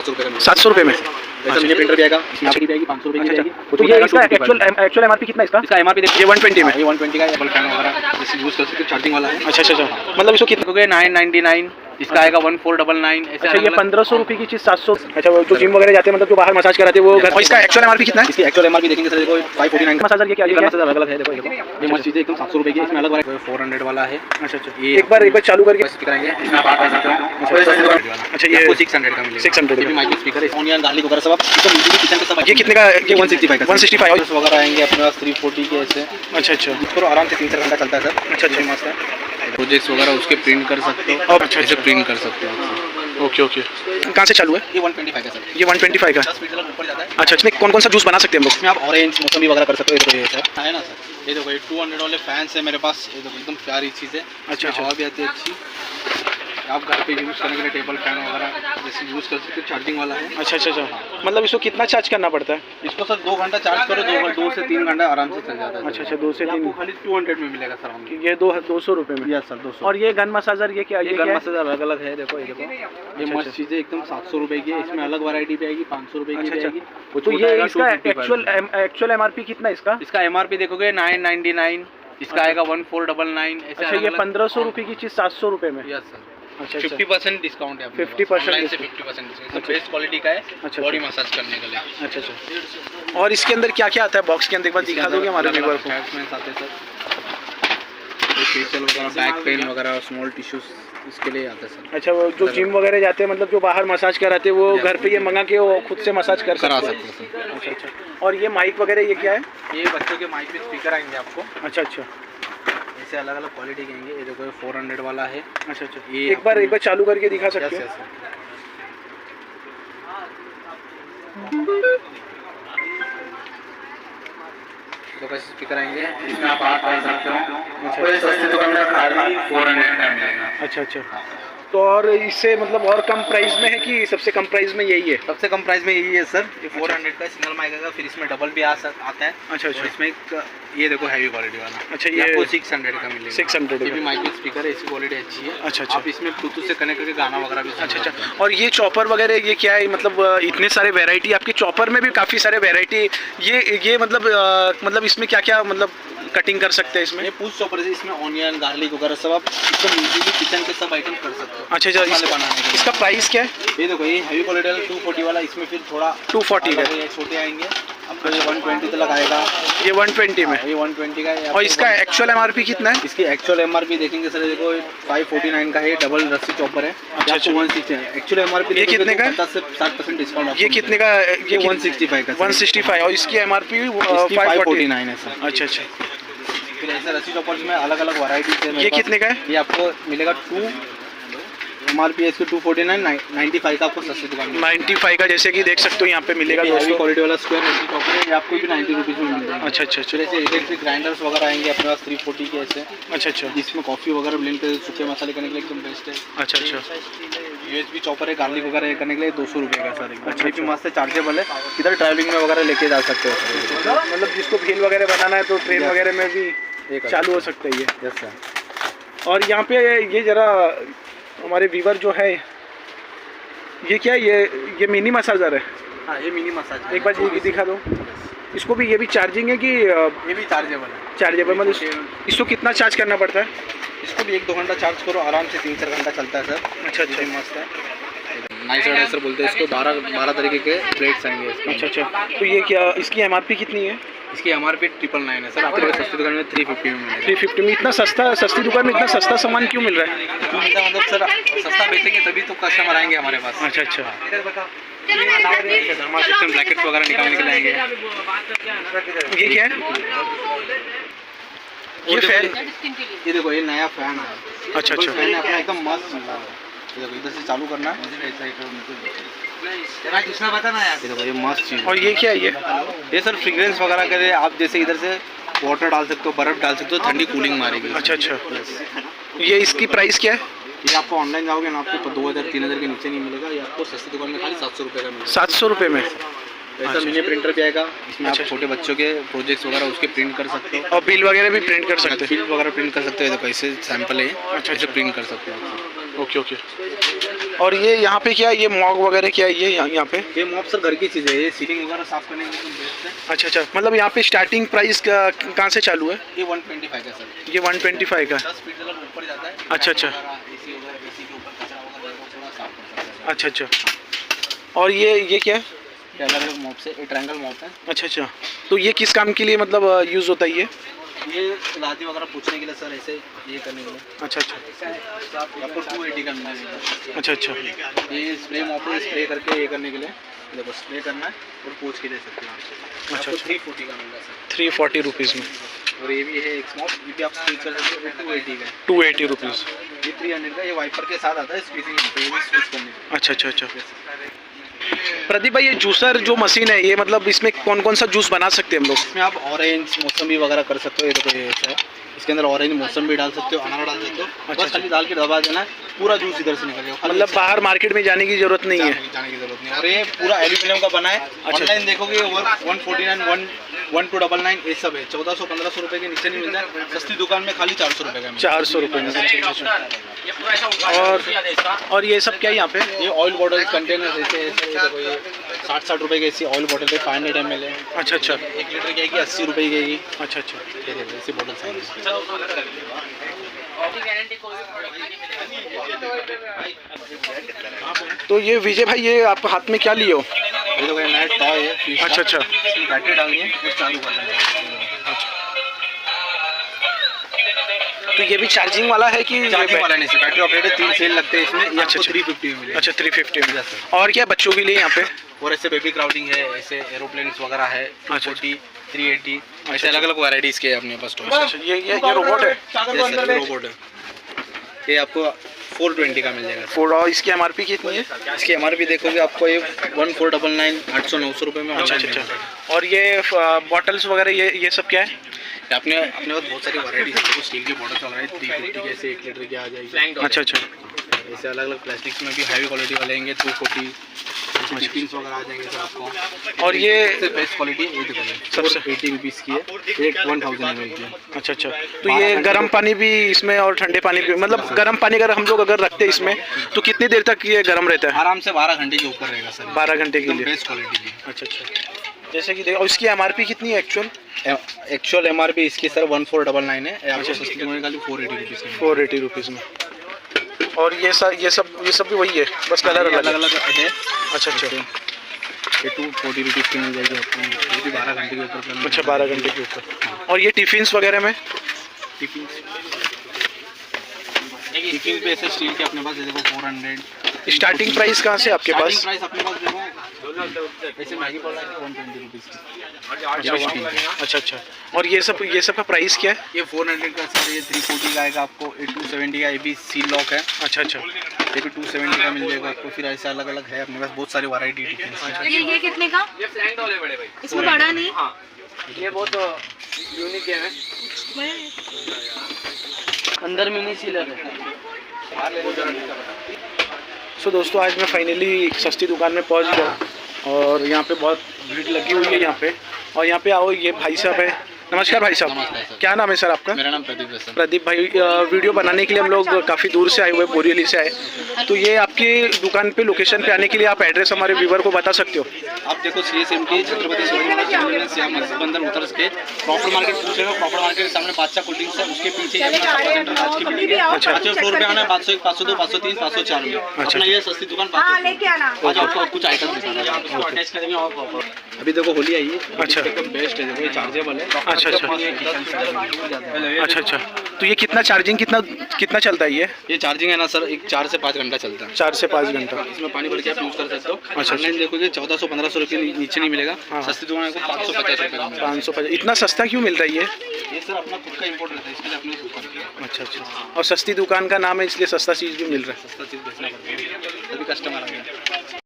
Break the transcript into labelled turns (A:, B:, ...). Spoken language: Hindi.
A: 700 रुपये में।
B: वैसे मिनी प्रिंटर भी आएगा, इसमें आपकी आएगी 500 रुपये की आएगी।
A: तो ये इसका एक्चुअल एमआरपी कितना है इसका?
B: इसका एमआरपी देखिए
A: 120 में।
B: ये 120 का डबल फैन वगैरह जैसे यूज कर सकते, चार्जिंग वाला है।
A: अच्छा, मतलब इसको कितना?
B: 999, इसका आएगा 1499 ऐसे।
A: अच्छा, ये 1500 रुपये की चीज़ 700। अच्छा, वो जो जिम वगैरह जाते हैं, मतलब जो बाहर मसाज कराते हैं वो घर। और इसका एक्चुअल एमआरपी कितना है?
B: इसकी एक्चुअल एमआरपी देखेंगे सर, देखो 549
A: मसाजर ये क्या है?
B: मसाजर अलग अलग है, देखो ये मस्त चीज़ है एकदम 700 रुपये की। इसमें अलग वाला 400 वाला है।
A: अच्छा, ये एक बार चालू करके
B: कराएंगे, इसमें आप आ सकते हो।
A: अच्छा, ये
B: 600 का मिलेगा।
A: 600
B: ये माइक्रो स्पीकर है, ऑनियन गार्लिक वगैरह सब आप किचन के सब।
A: ये कितने का?
B: ये 165 का।
A: 165
B: वगैरह आएंगे अपने पास 340 के ऐसे।
A: अच्छा,
B: इसको आराम से 3-4 घंटा चलता है सर। अच्छा, मस्त है। प्रोजेक्ट्स वगैरह उसके प्रिंट कर सकते हो।
A: अच्छा,
B: ऐसे प्रिंट कर सकते हो।
A: ओके। कहाँ से चालू है?
B: ये 125 का सर।
A: ये 125 का।
B: 10 फीट तक ऊपर जाता है।
A: अच्छा, इसमें कौन कौन सा जूस बना सकते हैं हम लोग?
B: इसमें आप ऑरेंज मौसमी वगैरह कर सकते हो। ये सर है ना सर, ये देखो ये 200 वाले फैंस है मेरे पास। ये देखो एकदम प्यारी चीज़ है।
A: अच्छा,
B: हवा भी आती है अच्छी। आप घर पे यूज़ करने के लिए टेबल फैन वगैरह जैसे यूज़ कर सकते हो, चार्जिंग वाला है।
A: अच्छा, मतलब इसको कितना चार्ज करना पड़ता है?
B: इसको सर 2 घंटा चार्ज करो, 2 से 3 घंटा आराम से चल जाता है।
A: अच्छा, 2 से 3।
B: खाली 200 में मिलेगा सर हमको।
A: ये 200 रुपये में?
B: Yes sir, 200।
A: और ये गन मसाजर ये क्या?
B: ये गन मसाजर अलग अलग है, देखो ये मस्त चीज़ है एकदम 700 रुपये की है। इसमें अलग वैरायटी भी आएगी, 500 रुपये की भी आएगी।
A: तो ये इसका एक्चुअल एमआरपी कितना है इसका?
B: इसका एमआरपी देखोगे 999, इसका आएगा 1499 ऐसे।
A: अच्छा, ये 1500 रुपये की चीज़ 700 रुपये में?
B: Yes sir.
A: अच्छा,
B: 50% डिस्काउंट है।
A: 50%
B: से 50% डिस्काउंट। बेस्ट क्वालिटी का है।
A: अच्छा,
B: बॉडी मसाज करने के लिए।
A: अच्छा। और इसके अंदर क्या क्या आता है बॉक्स के अंदर? एक बार दिखा दोगे हमारे व्यूअर को?
B: आते सर, फेशियल वगैरह, बैक पेन वगैरह, स्मॉल टिश्यूज इसके लिए आते हैं सर।
A: अच्छा, वो जो जिम वगैरह जाते हैं, मतलब जो बाहर मसाज कराते हैं, वो घर पे ये मंगा के वो खुद से मसाज करा सकते हैं सर। अच्छा। और ये माइक वगैरह ये क्या है?
B: ये बच्चों के माइक में स्पीकर आएंगे आपको।
A: अच्छा।
B: ऐसे अलग अलग क्वालिटी के आएंगे। ये देखो ये 400 वाला है।
A: अच्छा, ये एक बार चालू करके दिखा सकते हैं?
B: तो कैसे स्पीकर आएंगे, इसमें आप बात कर सकते हो। और ये सस्ते दुकान में खाली 400 का मिलेगा।
A: अच्छा। तो और इससे मतलब और कम प्राइस में है कि सबसे कम प्राइस में यही है?
B: सबसे कम प्राइस में यही है सर। ये 400 का सिंगल माइक का, फिर इसमें डबल भी आता है। अच्छा। इसमें ये देखो हैवी क्वालिटी वाला।
A: अच्छा, ये
B: आपको 600 का मिलेगा।
A: 600
B: ये भी माइक में स्पीकर है, इसकी क्वालिटी अच्छी है।
A: अच्छा।
B: आप इसमें ब्लूटूथ से कनेक्ट करके गाना वगैरह भी।
A: अच्छा। और ये चॉपर वगैरह ये क्या है? मतलब इतने सारे वैरायटी आपके चॉपर में भी काफ़ी सारे वैरायटी। ये मतलब इसमें क्या क्या मतलब कटिंग कर सकते हैं इसमें?
B: ये पुश चॉपर है, इसमें ऑनियन गार्लिक वगैरह सब आप एकदम इजीली किचन के सब आइटम कर सकते हो।
A: अच्छा, इसका प्राइस क्या है?
B: ये देखो ये हैवी क्वालिटी वाला 240 वाला, इसमें फिर थोड़ा
A: 240 का।
B: ये छोटे आएंगे आपको, ये 120 तक आएगा।
A: ये 120 में?
B: ये 120 का है।
A: और इसका एक्चुअल एमआरपी कितना है?
B: इसकी एक्चुअल एमआरपी देखेंगे सर, देखो 549 का है, डबल रस्सी चॉपर है।
A: अच्छा।
B: 160 है एक्चुअल एमआरपी।
A: ये कितने का है?
B: 50 से 60% डिस्काउंट।
A: ये कितने का?
B: ये 165 का।
A: 165। और इसकी एमआरपी
B: 549 है सर।
A: अच्छा।
B: फिर ऐसे रस्सी चॉपर्स में अलग अलग वैरायटी है।
A: ये कितने का है?
B: ये आपको मिलेगा एमआरपी है इसकी 249, 95 का आपको सस्ती दुकान में।
A: 95 का, जैसे कि देख सकते हो यहाँ पे मिलेगा दोस्तों।
B: क्वालिटी वाला स्क्वायर रस्सी चॉपर है, ये आपको भी 90 रुपीज़ में मिल जाएगा।
A: अच्छा।
B: फिर ऐसे इलेक्ट्रिक ग्राइंडर्स वगैरह आएंगे अपने पास 340 के ऐसे।
A: अच्छा।
B: जिसमें कॉफ़ी वगैरह ब्लेंड कर सूखे मसाले करने के लिए एकदम बेस्ट है।
A: अच्छा।
B: USB चॉपर है, गार्लिक वगैरह करने के लिए 200 रुपये का सर। अच्छा। ये भी मस्त है, चार्जेबल है, किधर ट्रैवलिंग में वगैरह लेके जा सकते हो सर।
A: मतलब जिसको भेल वगैरह बनाना है तो ट्रेन वगैरह में भी चालू हो सकता है ये।
B: Yes sir.
A: और यहाँ पे ये ज़रा हमारे व्यूअर जो है, ये क्या है? ये मिनी मसाजर है?
B: हाँ, ये मिनी मसाज। एक
A: बार ये दिखा दो इसको भी। ये भी चार्जिंग है कि?
B: ये भी चार्जेबल है।
A: चार्जेबल मतलब इसको कितना चार्ज करना पड़ता है?
B: इसको भी 1-2 घंटा चार्ज करो, आराम से 3-4 घंटा चलता है सर। अच्छा। मस्त है, नाइस एडेसर बोलते हैं इसको। 12 तरीके के प्लेट्स आएंगे इसके।
A: अच्छा। तो ये क्या, इसकी एमआरपी कितनी है?
B: इसकी एमआरपी 999 है सर। आपको सस्ती दुकान में 350 में मिलेगा।
A: 350 में? इतना सस्ता, सस्ती दुकान में इतना सस्ता सामान क्यों मिल रहा है?
B: मतलब सर सस्ता बेचेंगे तभी तो कस्टमर आएंगे हमारे पास।
A: अच्छा।
B: थर्मा सिस्टम ब्लैकेट्स वगैरह निकालने के लिए आएंगे।
A: ये क्या है? ये फैन?
B: ये देखो ये नया फैन आया।
A: अच्छा।
B: फैन है अपना, एकदम मस्त चल रहा है। ये देखो इधर से चालू करना है। देखो ये मस्त चीज़।
A: और ये क्या है?
B: ये सर फ्रेग्रेंस वगैरह के लिए आप जैसे इधर से वाटर डाल सकते हो, बर्फ़ डाल सकते हो, ठंडी कूलिंग मारेगी।
A: अच्छा। ये इसकी प्राइस क्या है?
B: ये आपको ऑनलाइन जाओगे ना, आपको 2000-3000 के नीचे नहीं मिलेगा। ये आपको सस्ती दुकान में खाली 700 रुपये का मिलेगा।
A: 700 रुपये में?
B: ऐसा मिनी प्रिंटर भी आएगा, इसमें आप छोटे बच्चों के प्रोजेक्ट्स वगैरह उसके प्रिंट कर सकते हो।
A: और बिल वगैरह भी प्रिंट कर सकते हो?
B: बिल वगैरह प्रिंट कर सकते हो। तो कैसे सैंपल है, ऐसे प्रिंट कर सकते हो।
A: ओके। और ये यहाँ पे क्या है, ये मॉग वगैरह क्या है ये यहाँ पे?
B: ये मॉप सर घर की चीज़ है, ये सीलिंग वगैरह साफ करने के लिए बेस्ट है।
A: अच्छा अच्छा, मतलब यहाँ पे स्टार्टिंग प्राइस कहाँ से चालू है?
B: ये 125 का सर।
A: ये 125 का।
B: 10 फीट तक ऊपर जाता है।
A: अच्छा अच्छा
B: एसी के ऊपर कचरा वगैरह वो थोड़ा साफ करता है।
A: अच्छा अच्छा। और ये क्या है?
B: ये अलग अलग मॉप से, ये ट्रायंगल मॉप है।
A: अच्छा अच्छा, तो ये किस काम के लिए मतलब यूज़ होता है
B: ये लादी वगैरह पूछने के लिए सर, ऐसे ये करने के लिए।
A: अच्छा अच्छा
B: आपको 280 का मिलेगा।
A: अच्छा अच्छा।
B: ये स्प्रे मॉप है, स्प्रे करके ये करने के लिए देखो स्प्रे करना है और पोंछ के दे सकते हैं आप।
A: अच्छा
B: आपको 340 का मिलेगा सर।
A: 340 रुपीज़ में।
B: और ये भी है एक मॉप, ये भी आप स्विच कर सकते हो, 280 का है।
A: 280 रुपीज़।
B: ये 300 का, ये वाइपर के साथ आता है, स्क्वीजिंग होता है, ये भी स्विच करने के
A: अच्छा अच्छा अच्छा। प्रदीप भाई, ये जूसर जो मशीन है ये मतलब इसमें कौन कौन सा जूस बना सकते हैं हम लोग?
B: इसमें आप ऑरेंज मौसमी वगैरह कर सकते हो। ये देखो ये ऐसा है, इसके अंदर ऑरेंज मौसम भी डाल सकते हो, अनार डाल सकते हो।
A: अच्छा,
B: बस खाली डाल के दबा देना है, पूरा जूस इधर से निकल जाएगा। खाली
A: मतलब बाहर मार्केट में जाने की जरूरत नहीं है?
B: जाने की जरूरत नहीं। और ये पूरा एल्यूमिनियम का बना है। ऑनलाइन देखोगे 149 1299 ये सब है। 1400-1500 रुपए के नीचे नहीं मिलता है। सस्ती दुकान में खाली 400 रुपए का।
A: 400 रुपये में। और ये सब क्या है यहाँ पे?
B: ये ऑयल बॉटल कंटेनर ऐसे ऐसे 60-60 रुपए की ऐसी ऑयल बॉटल है, 500 ml है।
A: अच्छा अच्छा
B: 1 लीटर की आएगी 80 रुपए की आएगी।
A: अच्छा अच्छा।
B: ये देखो ऐसी बॉटल्स आएंगी।
A: तो ये विजय भाई, ये आप हाथ में क्या लिए हो?
B: ये देखो ये नया टॉय है फिश का।
A: अच्छा अच्छा।
B: इसमें बैटरी डालनी है और चालू कर देना है।
A: तो ये भी चार्जिंग वाला है कि?
B: चार्जिंग वाला नहीं, इसमें बैटरी ऑपरेटेड 3 सेल लगते हैं इसमें। ये आपको 350 में मिलेगा।
A: अच्छा 350 में।
B: Yes, sir।
A: और क्या बच्चों के लिए यहाँ पे?
B: और ऐसे बेबी क्राउडिंग है, ऐसे एरोप्लेन्स वगैरह है, 240, 380 ऐसे अलग अलग वैराइटीज के अपने पास स्टोर।
A: अच्छा, ये रोबोट है?
B: रोबोट है। ये आपको 420 का मिल जाएगा।
A: फोर। और इसकी एमआरपी कितनी है?
B: इसकी एमआरपी देखोगे आपको ये 1499 800-900 रुपये में।
A: अच्छा अच्छा अच्छा। और ये बॉटल्स वगैरह ये सब क्या है?
B: अपने पास बहुत सारी वैराइटीज है। देखो स्टील की बॉटल चल रहा है 350 के, ऐसे 1 लीटर की आ जाएगी।
A: अच्छा अच्छा।
B: ऐसे अलग अलग प्लास्टिक्स में भी हैवी क्वालिटी वाले आएंगे 240 टिफिन्स वगैरह आ जाएंगे सर आपको।
A: और ये
B: बेस्ट क्वालिटी ये देखो
A: सबसे
B: 80 रुपीज़ की है, एक 1000 ml की है।
A: अच्छा अच्छा। तो ये गर्म पानी भी इसमें और ठंडे पानी भी, मतलब गर्म पानी अगर हम लोग रखते हैं इसमें तो कितनी देर तक ये गर्म रहता है?
B: आराम से 12 घंटे के ऊपर रहेगा सर।
A: 12 घंटे के लिए?
B: बेस्ट क्वालिटी की।
A: अच्छा अच्छा। जैसे कि देखो, और इसकी एमआरपी कितनी है
B: एक्चुअल एमआरपी इसकी सर 1499 है। आपको सस्ती मिलेगी खाली 480 रुपीज़ में।
A: 480 रुपीज़ में। और ये सब भी वही है, बस कलर
B: अलग
A: अलग
B: अलग है।
A: अच्छा अच्छा।
B: ये 240 रुपीज़ की मिल जाएगी आपको, ये भी 12 घंटे के ऊपर।
A: अच्छा 12 घंटे के ऊपर। और ये टिफिन्स वगैरह में?
B: टिफिन भी ऐसे स्टील के अपने पास देखो 400।
A: स्टार्टिंग प्राइस कहाँ से आपके पास?
B: प्राइस अपने पास देखो ऐसे मैगी पड़ रहा है 120 रुपीज़ की।
A: अच्छा अच्छा। और ये सब का प्राइस क्या है?
B: ये 400 का सर, ये 340 का आएगा आपको, ये 270 का, ये भी सील लॉक है।
A: अच्छा अच्छा।
B: ये भी 270 का मिल जाएगा आपको। फिर ऐसे अलग अलग है अपने पास बहुत सारी वैरायटी।
C: ये कितने का?
B: ये फ्लैंक वाले बड़े भाई,
C: इसमें बड़ा नहीं?
B: हाँ ये बहुत यूनिक गेम है। अंदर मिनी सीलर है।
A: सो दोस्तों, आज मैं फाइनली सस्ती दुकान में पहुंच गया और यहाँ पे बहुत भीड़ लगी हुई है यहाँ पे। और यहाँ पे आओ, ये भाई साहब है। नमस्कार भाई साहब।
B: नमस्कार सर।
A: क्या नाम है सर आपका?
B: मेरा नाम प्रदीप है सर।
A: प्रदीप भाई, वीडियो बनाने के लिए हम लोग काफ़ी दूर से आए हुए, बोरिवली से आए। तो ये आपकी दुकान पे लोकेशन पे आने के लिए आप एड्रेस हमारे व्यूवर को बता सकते हो?
B: आप देखो CSMT छत्रपति शिवाजी महाराज श्याम मस्जिद बंदर उतर के प्रॉपर मार्केट पूछेगा। प्रॉपर मार्केट के सामने बादशाह कोल्ड ड्रिंक्स है, उसके पीछे
A: अच्छा।
B: 5 फ्लोर पे आना है, 501 502 503 504 में अपना ये सस्ती दुकान।
C: लेके आना।
B: आज आपको कुछ आइटम दिखाना है। अभी देखो होली आई है।
A: अच्छा।
B: एकदम बेस्ट है, देखो ये चार्जेबल है।
A: अच्छा अच्छा। अच्छा अच्छा। तो ये कितना चार्जिंग कितना चलता है? ये
B: चार्जिंग है ना सर, एक 4 से 5 घंटा चलता है।
A: 4 से 5 घंटा।
B: इसमें पानी भर के आप यूज कर सकते हो।
A: अच्छा।
B: ऑनलाइन देखोगे 1400-1500 रुपये नीचे नहीं मिलेगा। सस्ती दुकान को 550 रुपये।
A: 550। इतना सस्ता क्यों मिलता है ये?
B: ये सर अपना खुद का इंपोर्ट रहता है, इसके लिए अपने दुकान की।
A: अच्छा अच्छा। और सस्ती दुकान का नाम है इसलिए सस्ता चीज़ भी मिल रहा है।
B: सस्ता चीज़ बेचना पड़ता है, तभी कस्टमर आ गया।